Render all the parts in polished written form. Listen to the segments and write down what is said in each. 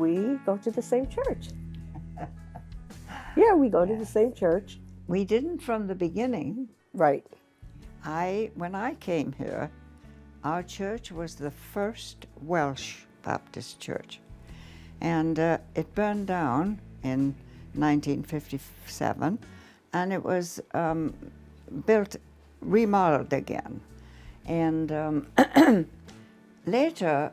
we go to the same church. Yeah, we go to the same church. We didn't from the beginning. Right. When I came here, our church was the first Welsh Baptist church. And it burned down in 1957, and it was remodeled again. And later,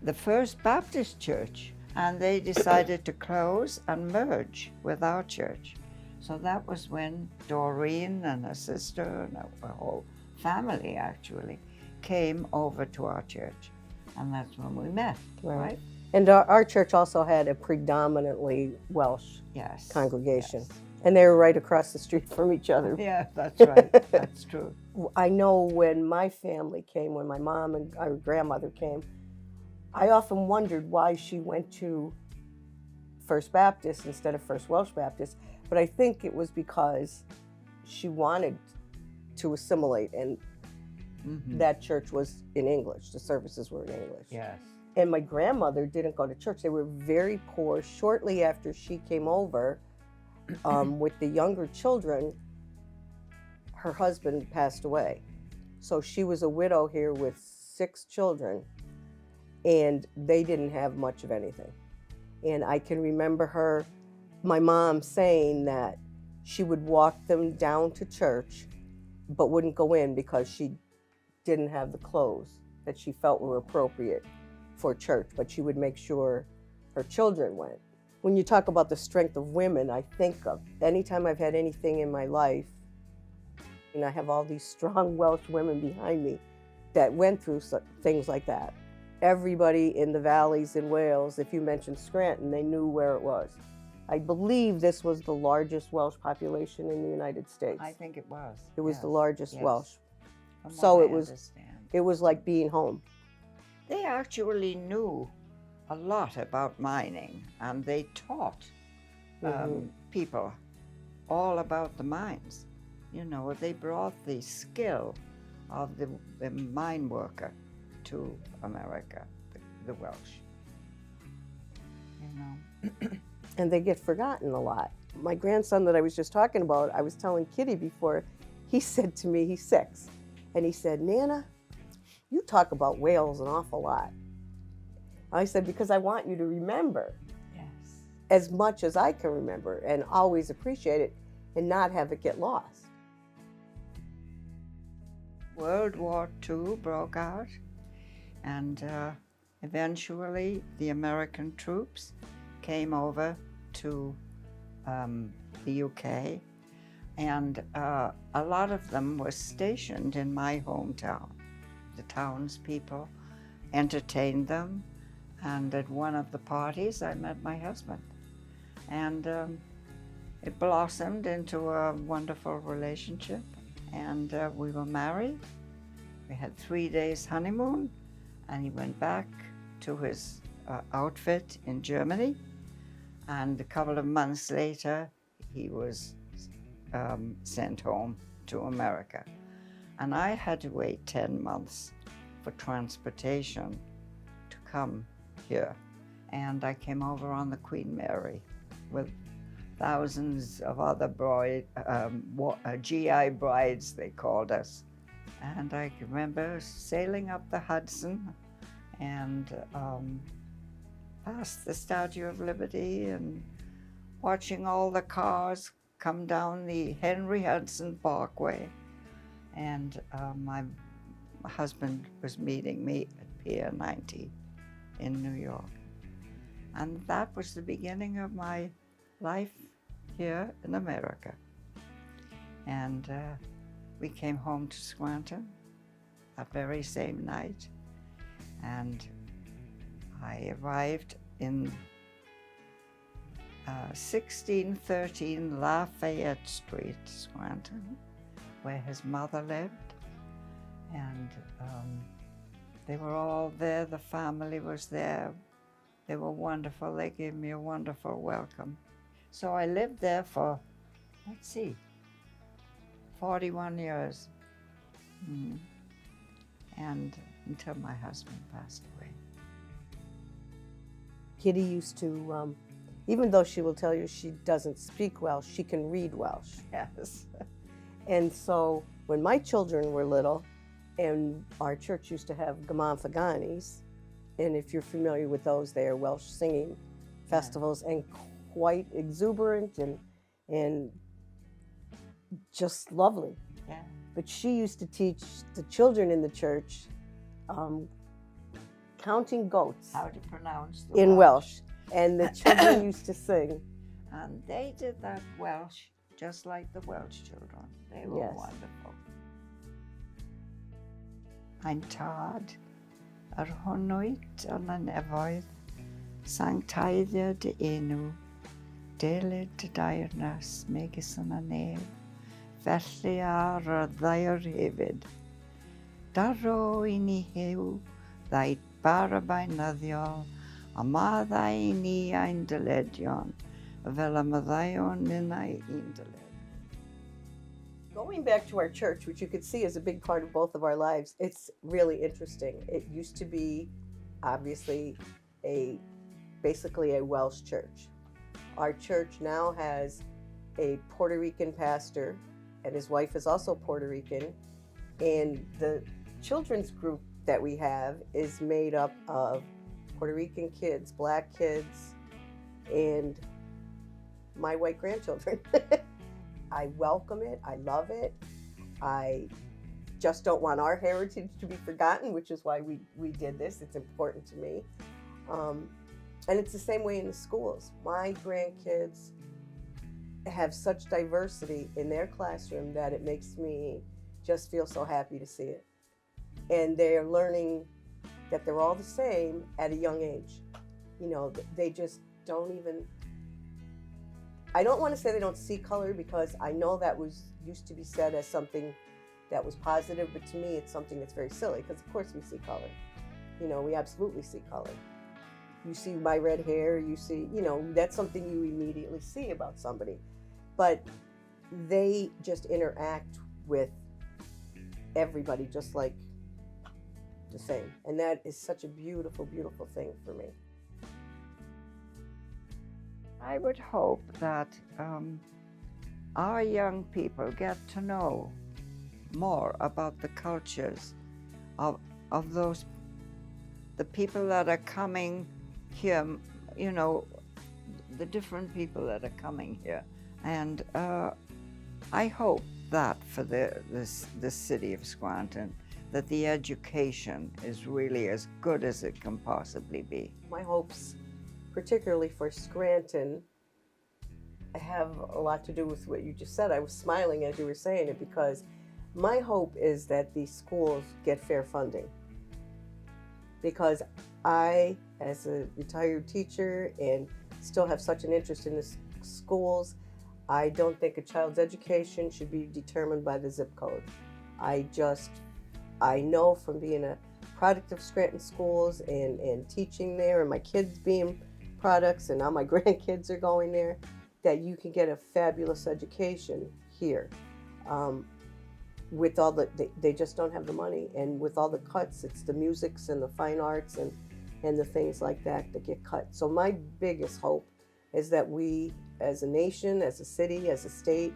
the First Baptist Church, and they decided to close and merge with our church. So that was when Doreen and her sister and her whole family actually came over to our church. And that's when we met, right? And our church also had a predominantly Welsh congregation. Yes. And they were right across the street from each other. Yeah, that's right. That's true. I know when my family came, when my mom and our grandmother came, I often wondered why she went to First Baptist instead of First Welsh Baptist. But I think it was because she wanted to assimilate, and that church was in English. The services were in English. Yes. And my grandmother didn't go to church. They were very poor. Shortly after she came over with the younger children, her husband passed away. So she was a widow here with 6 children, and they didn't have much of anything. And I can remember my mom saying that she would walk them down to church, but wouldn't go in because she didn't have the clothes that she felt were appropriate for church, but she would make sure her children went. When you talk about the strength of women, I think of anytime I've had anything in my life, and I have all these strong Welsh women behind me that went through things like that. Everybody in the valleys in Wales, if you mentioned Scranton, they knew where it was. I believe this was the largest Welsh population in the United States. I think it was. It was the largest Welsh. From So what it I was understand. It was like being home. They actually knew a lot about mining, and they taught people all about the mines. You know, they brought the skill of the mine worker to America, the Welsh. You know. And they get forgotten a lot. My grandson that I was just talking about, I was telling Kitty before, he said to me, he's 6, and he said, "Nana, you talk about Wales an awful lot." I said, because I want you to remember as much as I can remember and always appreciate it and not have it get lost. World War II broke out, and eventually the American troops came over to the UK, and a lot of them were stationed in my hometown. The townspeople entertained them, and at one of the parties I met my husband, and it blossomed into a wonderful relationship, and we were married. We had 3 days honeymoon, and he went back to his outfit in Germany, and a couple of months later he was sent home to America. And I had to wait 10 months for transportation to come here. And I came over on the Queen Mary with thousands of other GI brides, they called us. And I can remember sailing up the Hudson and past the Statue of Liberty and watching all the cars come down the Henry Hudson Parkway. And my husband was meeting me at Pier 90 in New York. And that was the beginning of my life here in America. And we came home to Scranton that very same night. And I arrived in 1613 Lafayette Street, Scranton, where his mother lived. And they were all there, the family was there. They were wonderful, they gave me a wonderful welcome. So I lived there for, 41 years. And until my husband passed away. Kitty used to, even though she will tell you she doesn't speak Welsh, she can read Welsh. Yes. And so when my children were little, and our church used to have Gamanfaganis, and if you're familiar with those, they are Welsh singing festivals, and quite exuberant and just lovely. Yeah. But she used to teach the children in the church counting goats How to pronounce the in Welsh. And the children used to sing. And they did that Welsh just like the Welsh children. They were Yes. wonderful. Ein tad ar hwnnwyd yn y nefoedd, sanctaeddiad dy enw, delyd dy dairnas megis yn y nef, felly ar y ddair hefyd. Daro I ni hew, ddau bara bainyddiol, a ma ddau ni ein dyledion, fel y myddaion ninnau un dyled. Going back to our church, which you could see is a big part of both of our lives, it's really interesting. It used to be, obviously, basically a Welsh church. Our church now has a Puerto Rican pastor, and his wife is also Puerto Rican, and the children's group that we have is made up of Puerto Rican kids, black kids, and my white grandchildren. I welcome it. I love it. I just don't want our heritage to be forgotten, which is why we did this. It's important to me. And it's the same way in the schools. My grandkids have such diversity in their classroom that it makes me just feel so happy to see it. And they're learning that they're all the same at a young age. You know, they just don't even, I don't want to say they don't see color, because I know that used to be said as something that was positive, but to me it's something that's very silly, because of course we see color. You know, we absolutely see color. You see my red hair, you see, you know, that's something you immediately see about somebody. But they just interact with everybody just like the same. And that is such a beautiful, beautiful thing for me. I would hope that our young people get to know more about the cultures of those, the people that are coming here, you know, the different people that are coming here. And I hope that for the city of Scranton, that the education is really as good as it can possibly be. My hopes, particularly for Scranton, have a lot to do with what you just said. I was smiling as you were saying it, because my hope is that these schools get fair funding. Because I, as a retired teacher and still have such an interest in the schools, I don't think a child's education should be determined by the zip code. I know from being a product of Scranton schools and teaching there, and my kids being products, and now my grandkids are going there, that you can get a fabulous education here. With all they just don't have the money, and with all the cuts, it's the musics and the fine arts and the things like that get cut. So my biggest hope is that we, as a nation, as a city, as a state,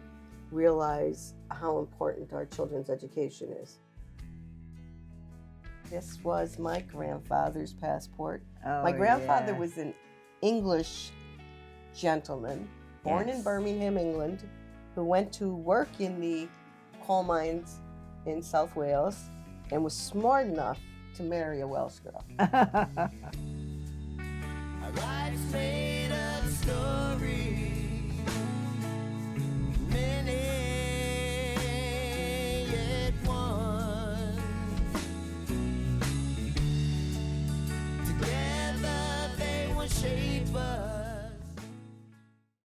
realize how important our children's education is. This was my grandfather's passport. Oh, my grandfather yeah. was an English gentleman, born in Yes. Birmingham, England, who went to work in the coal mines in South Wales and was smart enough to marry a Welsh girl. Our life's made of stories.